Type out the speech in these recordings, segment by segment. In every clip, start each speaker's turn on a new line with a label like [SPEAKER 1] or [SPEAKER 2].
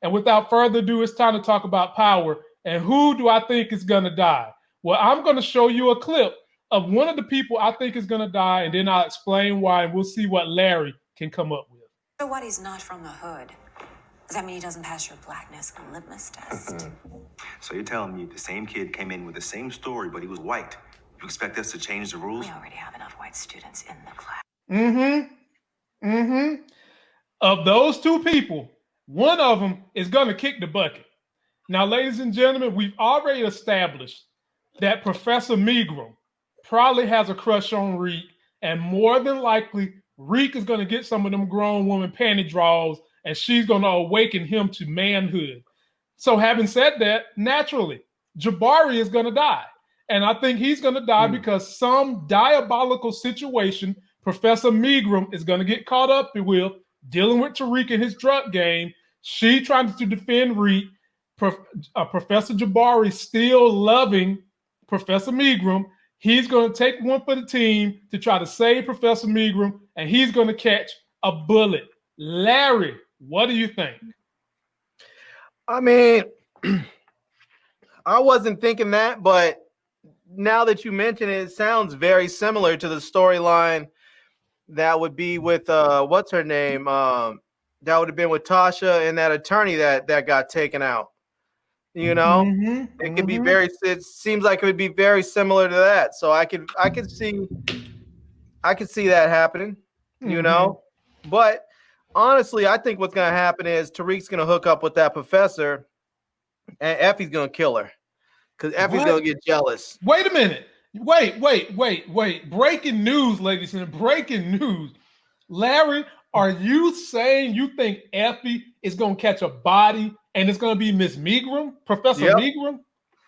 [SPEAKER 1] And without further ado, it's time to talk about power. And who do I think is going to die? Well, I'm going to show you a clip of one of the people I think is going to die, and then I'll explain why, and we'll see what Larry can come up with.
[SPEAKER 2] So what, he's not from the hood? Does that mean he doesn't pass your blackness litmus test?
[SPEAKER 3] So you're telling me the same kid came in with the same story, but he was white. You expect us to change the rules?
[SPEAKER 2] We already have enough white students in the class.
[SPEAKER 1] Of those two people, one of them is going to kick the bucket. Now, ladies and gentlemen, we've already established that Professor Megram probably has a crush on Reek, and more than likely, Reek is going to get some of them grown woman panty draws, and she's going to awaken him to manhood. So having said that, naturally, Jabari is going to die. And I think he's going to die because some diabolical situation Professor Megram is going to get caught up with, dealing with Tariq and his drug game. She trying to defend Reek. Professor Jabari still loving Professor Megram. He's going to take one for the team to try to save Professor Megram, and he's going to catch a bullet. Larry, what do you think?
[SPEAKER 4] I mean, I wasn't thinking that, but now that you mention it, it sounds very similar to the storyline that would be with what's her name? That would have been with Tasha and that attorney that got taken out. You know, it could be very. It seems like it would be very similar to that. So I could see that happening. You know, but honestly, I think what's going to happen is Tariq's going to hook up with that professor, and Effie's going to kill her because Effie's going to get jealous.
[SPEAKER 1] Wait a minute. Wait. Breaking news, ladies and breaking news. Larry, are you saying you think Effie is going to catch a body and it's going to be Miss Megram, Professor Megram?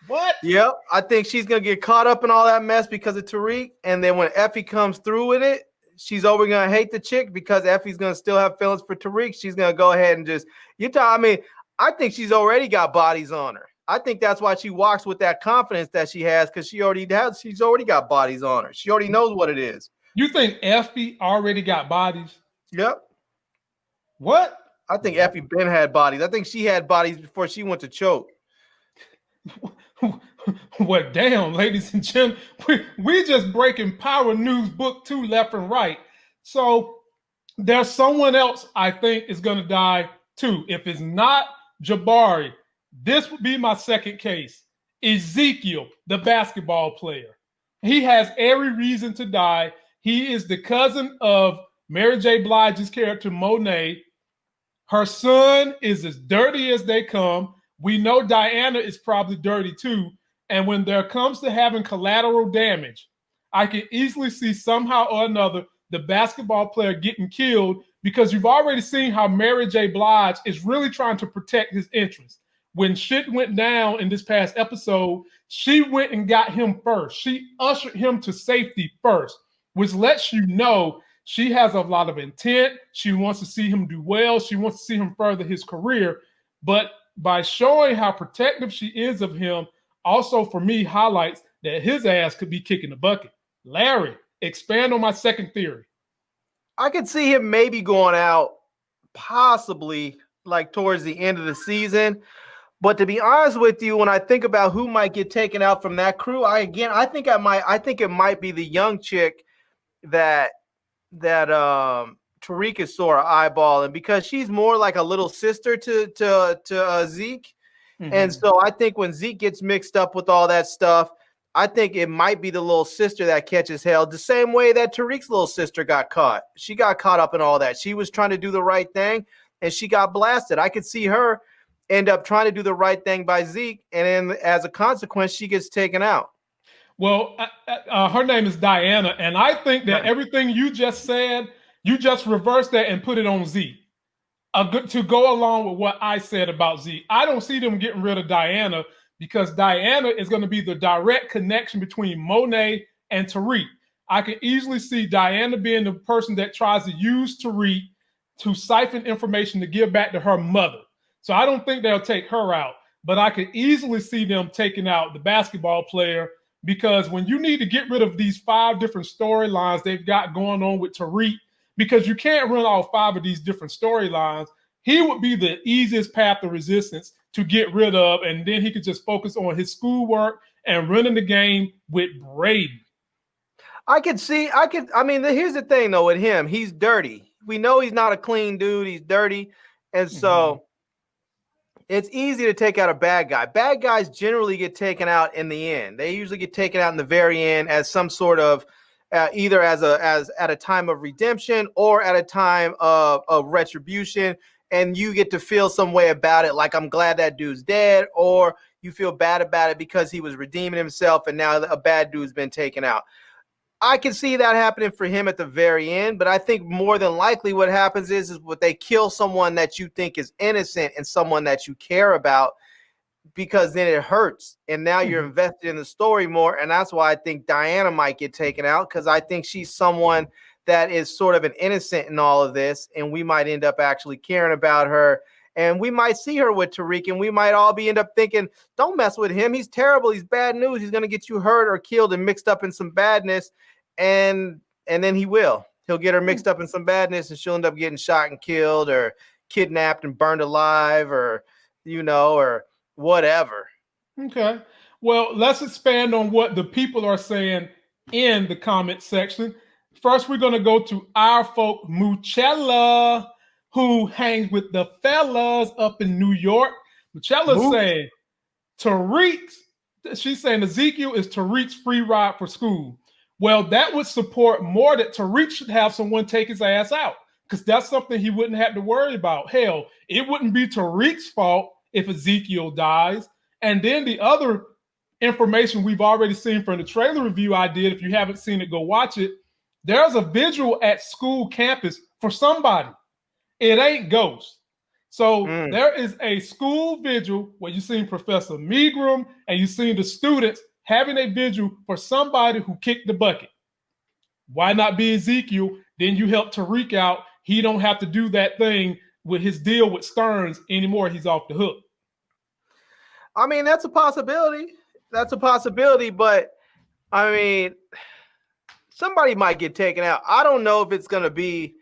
[SPEAKER 1] What?
[SPEAKER 4] Yep. I think she's going to get caught up in all that mess because of Tariq. And then when Effie comes through with it, she's over going to hate the chick because Effie's going to still have feelings for Tariq. She's going to go ahead and just, I think she's already got bodies on her. I think that's why she walks with that confidence that she has, because she's already got bodies on her. She already knows what it is.
[SPEAKER 1] You think Effie already got bodies?
[SPEAKER 4] Yep.
[SPEAKER 1] What?
[SPEAKER 4] I think Effie Ben had bodies. I think she had bodies before she went to choke.
[SPEAKER 1] Well, damn, ladies and gentlemen, we just breaking Power News Book 2 left and right. So there's someone else I think is going to die too. If it's not Jabari, this would be my second case. Ezekiel, the basketball player. He has every reason to die. He is the cousin of Mary J. Blige's character, Monet. Her son is as dirty as they come. We know Diana is probably dirty too. And when there comes to having collateral damage, I can easily see somehow or another the basketball player getting killed, because you've already seen how Mary J. Blige is really trying to protect his interests. When shit went down in this past episode, she went and got him first. She ushered him to safety first, which lets you know she has a lot of intent. She wants to see him do well. She wants to see him further his career. But by showing how protective she is of him, also for me highlights that his ass could be kicking the bucket. Larry, expand on my second theory.
[SPEAKER 4] I could see him maybe going out possibly like towards the end of the season. But to be honest with you, when I think about who might get taken out from that crew, I think it might be the young chick that Tariq is sort of eyeballing, because she's more like a little sister to Zeke. And so I think when Zeke gets mixed up with all that stuff, I think it might be the little sister that catches hell, the same way that Tariq's little sister got caught. She got caught up in all that. She was trying to do the right thing, and she got blasted. I could see her end up trying to do the right thing by Zeke, and then as a consequence, she gets taken out.
[SPEAKER 1] Well, her name is Diana, and I think that everything you just said, you just reversed that and put it on Zeke. To go along with what I said about Zeke, I don't see them getting rid of Diana, because Diana is going to be the direct connection between Monet and Tariq. I can easily see Diana being the person that tries to use Tariq to siphon information to give back to her mother. So I don't think they'll take her out, but I could easily see them taking out the basketball player, because when you need to get rid of these 5 different storylines they've got going on with Tariq, because you can't run all 5 of these different storylines, he would be the easiest path of resistance to get rid of, and then he could just focus on his schoolwork and running the game with Brady.
[SPEAKER 4] I mean, here's the thing though with him, he's dirty. We know he's not a clean dude. He's dirty. And so it's easy to take out a bad guy. Bad guys generally get taken out in the end. They usually get taken out in the very end as some sort of either as at a time of redemption or at a time of retribution. And you get to feel some way about it, like I'm glad that dude's dead, or you feel bad about it because he was redeeming himself and now a bad dude's been taken out. I can see that happening for him at the very end, but I think more than likely what happens is what they kill someone that you think is innocent and someone that you care about, because then it hurts. And now you're invested in the story more. And that's why I think Diana might get taken out, because I think she's someone that is sort of an innocent in all of this. And we might end up actually caring about her. And we might see her with Tariq, and we might all end up thinking, don't mess with him. He's terrible. He's bad news. He's going to get you hurt or killed and mixed up in some badness. And then he'll get her mixed up in some badness, and she'll end up getting shot and killed or kidnapped and burned alive, or, or whatever.
[SPEAKER 1] Okay. Well, let's expand on what the people are saying in the comment section. First, we're going to go to our folk, Muchella, who hangs with the fellas up in New York. Muchella's saying she's saying Ezekiel is Tariq's free ride for school. Well, that would support more that Tariq should have someone take his ass out, because that's something he wouldn't have to worry about. Hell, it wouldn't be Tariq's fault if Ezekiel dies. And then the other information we've already seen from the trailer review I did, if you haven't seen it, go watch it. There's a visual at school campus for somebody. It ain't Ghost. So there is a school vigil where you've seen Professor Megram and you've seen the students having a vigil for somebody who kicked the bucket. Why not be Ezekiel? Then you help Tariq out. He don't have to do that thing with his deal with Stearns anymore. He's off the hook.
[SPEAKER 4] I mean, that's a possibility. But I mean, somebody might get taken out. I don't know if it's going to be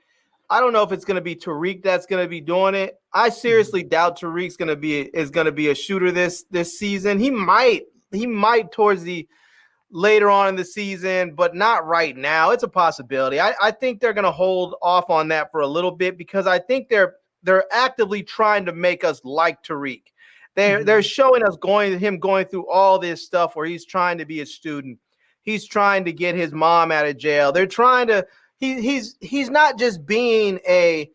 [SPEAKER 4] Tariq that's going to be doing it. I seriously doubt Tariq's is going to be a shooter this season. He might towards the later on in the season, but not right now. It's a possibility. I think they're going to hold off on that for a little bit, because I think they're actively trying to make us like Tariq. They're showing us him going through all this stuff where he's trying to be a student. He's trying to get his mom out of jail. They're trying to he's not just being a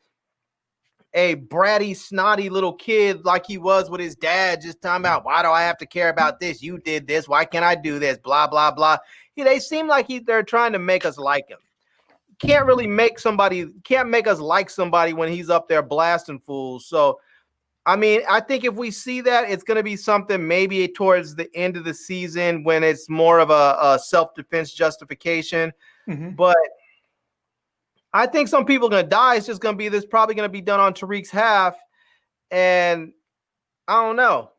[SPEAKER 4] bratty, snotty little kid like he was with his dad, just talking about, why do I have to care about this? You did this. Why can't I do this? Blah, blah, blah. They seem like they're trying to make us like him. Can't make us like somebody when he's up there blasting fools. So, I mean, I think if we see that, it's going to be something maybe towards the end of the season when it's more of a self-defense justification. But I think some people are going to die. It's just going to be probably going to be done on Tariq's half. And I don't know.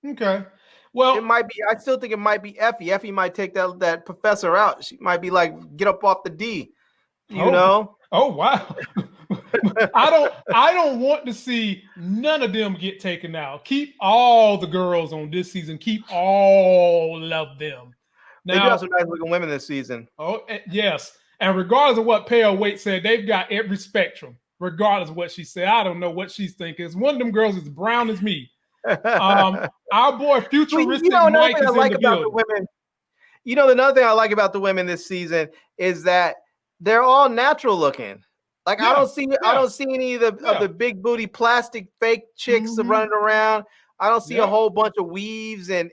[SPEAKER 1] Okay. Well,
[SPEAKER 4] it might be, I still think it might be Effie. Effie might take that professor out. She might be like, get up off the D, you know?
[SPEAKER 1] Oh, wow. I don't want to see none of them get taken out. Keep all the girls on this season. Keep all of them.
[SPEAKER 4] Now, they do have some nice looking women this season. Oh,
[SPEAKER 1] yes. And regardless of what Pale Waite said, they've got every spectrum. Regardless of what she said, I don't know what she's thinking. One of them girls is brown as me. Our boy Futuristic Mike is in the building.
[SPEAKER 4] Another thing I like about the women this season is that they're all natural looking. Like I don't see any of the big booty plastic fake chicks running around. I don't see a whole bunch of weaves and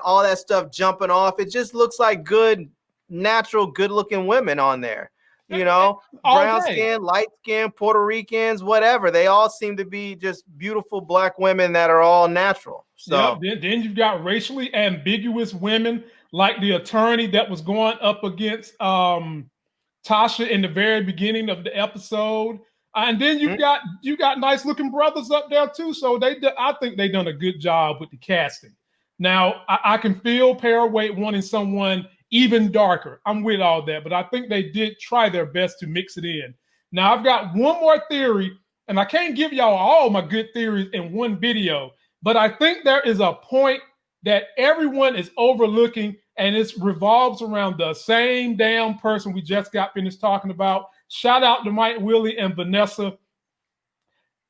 [SPEAKER 4] all that stuff jumping off. It just looks like good, natural, good looking women on there. Brown skin, light skin, Puerto Ricans, whatever. They all seem to be just beautiful black women that are all natural. So
[SPEAKER 1] then you've got racially ambiguous women like the attorney that was going up against Tasha in the very beginning of the episode. And then you got nice looking brothers up there too. So I think they've done a good job with the casting. Now I can feel Pale Waite wanting someone even darker. I'm with all that, but I think they did try their best to mix it in. Now I've got one more theory and I can't give y'all all my good theories in one video, but I think there is a point that everyone is overlooking, and it revolves around the same damn person we just got finished talking about. Shout out to Mike, Willie, and Vanessa.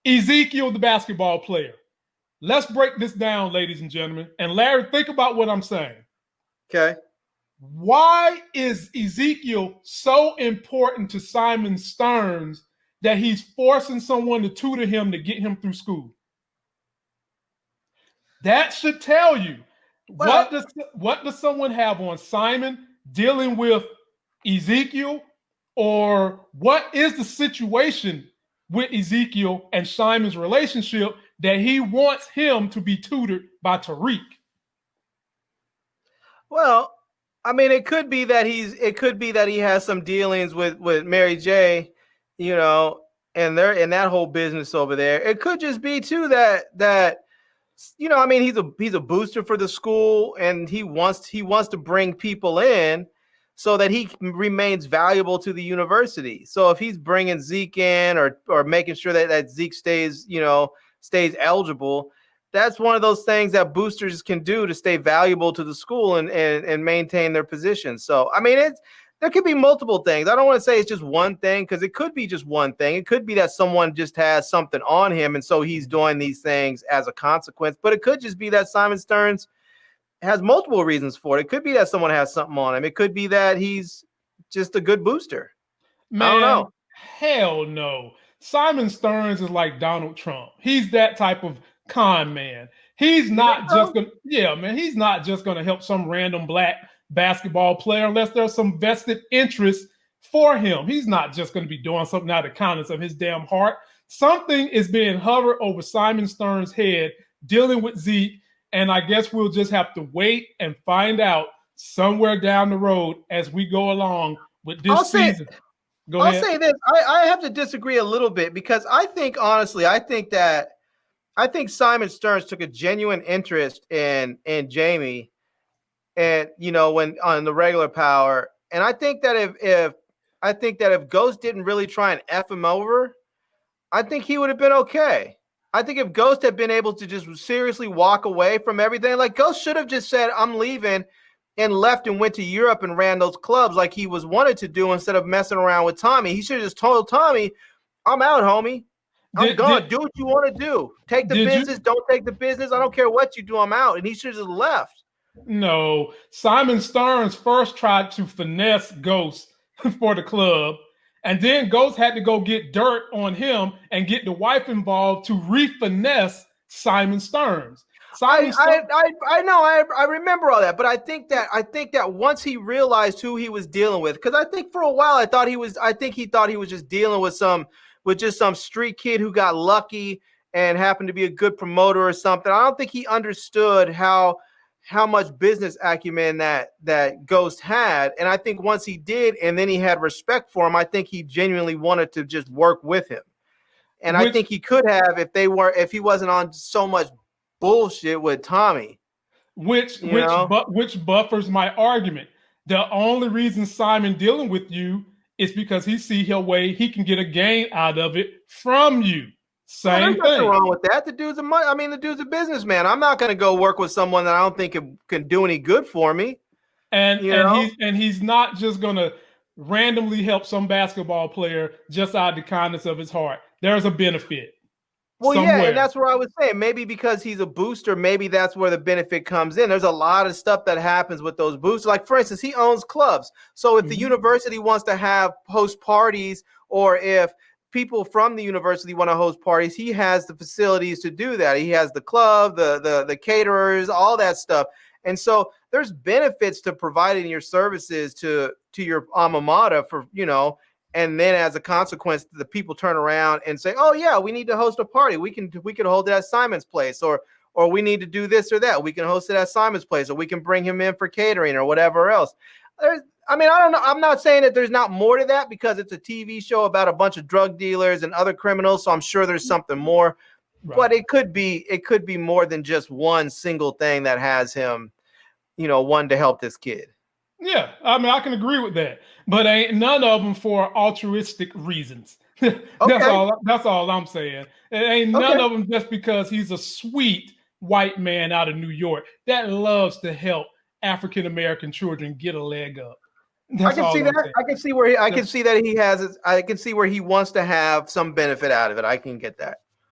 [SPEAKER 1] Ezekiel, the basketball player. Let's break this down, ladies and gentlemen. And Larry, think about what I'm saying.
[SPEAKER 4] Okay.
[SPEAKER 1] Why is Ezekiel so important to Simon Stearns that he's forcing someone to tutor him to get him through school? That should tell you what does someone have on Simon dealing with Ezekiel, or what is the situation with Ezekiel and Simon's relationship that he wants him to be tutored by Tariq?
[SPEAKER 4] Well, I mean, it could be that he has some dealings with Mary J, and that whole business over there. It could just be too that I mean, he's a booster for the school, and he wants to bring people in so that he remains valuable to the university. So if he's bringing Zeke in, or making sure that Zeke stays eligible, that's one of those things that boosters can do to stay valuable to the school and maintain their position. So, I mean, there could be multiple things. I don't want to say it's just one thing, because it could be just one thing. It could be that someone just has something on him, and so he's doing these things as a consequence. But it could just be that Simon Stearns has multiple reasons for it. It could be that someone has something on him. It could be that he's just a good booster.
[SPEAKER 1] Man,
[SPEAKER 4] I don't know.
[SPEAKER 1] Hell no. Simon Stearns is like Donald Trump. He's that type of con man. He's not just gonna, he's not just gonna help some random black basketball player unless there's some vested interest for him. He's not just gonna be doing something out of the kindness of his damn heart. Something is being hovered over Simon Stearns' head dealing with Zeke, and I guess we'll just have to wait and find out somewhere down the road as we go along with this season.
[SPEAKER 4] I'll say this. I have to disagree a little bit, because I think Simon Stearns took a genuine interest in Jamie, and when on the regular power. And I think that if Ghost didn't really try and F him over, I think he would have been okay. I think if Ghost had been able to just seriously walk away from everything, like Ghost should have just said, I'm leaving, and left and went to Europe and ran those clubs like he was wanted to do, instead of messing around with Tommy. He should have just told Tommy, I'm out, homie. I'm gone. Do what you want to do. Take the business. Don't take the business. I don't care what you do. I'm out. And he should have just left.
[SPEAKER 1] No. Simon Stearns first tried to finesse Ghost for the club, and then Ghost had to go get dirt on him and get the wife involved to re-finesse Simon Stearns.
[SPEAKER 4] I know. I remember all that, but I think that once he realized who he was dealing with, because I think for a while he thought he was just dealing with some street kid who got lucky and happened to be a good promoter or something. I don't think he understood how much business acumen that Ghost had. And I think once he did, and then he had respect for him, I think he genuinely wanted to just work with him. And I think he could have if he wasn't on so much bullshit with Tommy.
[SPEAKER 1] Which buffers my argument. The only reason Simon dealing with you is because he see a way he can get a gain out of it from you. Same thing.
[SPEAKER 4] Nothing wrong with that. The dude's a businessman. I'm not going to go work with someone that I don't think can do any good for me.
[SPEAKER 1] And he's not just going to randomly help some basketball player just out of the kindness of his heart. There's a benefit.
[SPEAKER 4] Well,
[SPEAKER 1] somewhere.
[SPEAKER 4] Yeah, and that's what I was saying. Maybe because he's a booster, maybe that's where the benefit comes in. There's a lot of stuff that happens with those boosters. Like, for instance, he owns clubs. So if the university wants to host parties, or if people from the university want to host parties, he has the facilities to do that. He has the club, the caterers, all that stuff. And so there's benefits to providing your services to your alma mater and then as a consequence, the people turn around and say, oh yeah, we need to host a party. We can hold it at Simon's place, or we need to do this or that. We can host it at Simon's place, or we can bring him in for catering or whatever else. I don't know. I'm not saying that there's not more to that, because it's a TV show about a bunch of drug dealers and other criminals. So I'm sure there's something more, right. But it could be more than just one single thing that has him, wanting to help this kid.
[SPEAKER 1] Yeah, I can agree with that, but ain't none of them for altruistic reasons. That's
[SPEAKER 4] Okay.
[SPEAKER 1] all. That's all I'm saying. It ain't none of them just because he's a sweet white man out of New York that loves to help African American children get a leg up.
[SPEAKER 4] I
[SPEAKER 1] That's
[SPEAKER 4] can see
[SPEAKER 1] all I'm
[SPEAKER 4] that.
[SPEAKER 1] saying.
[SPEAKER 4] I can see where I can see that he has. I can see where he wants to have some benefit out of it. I can get that.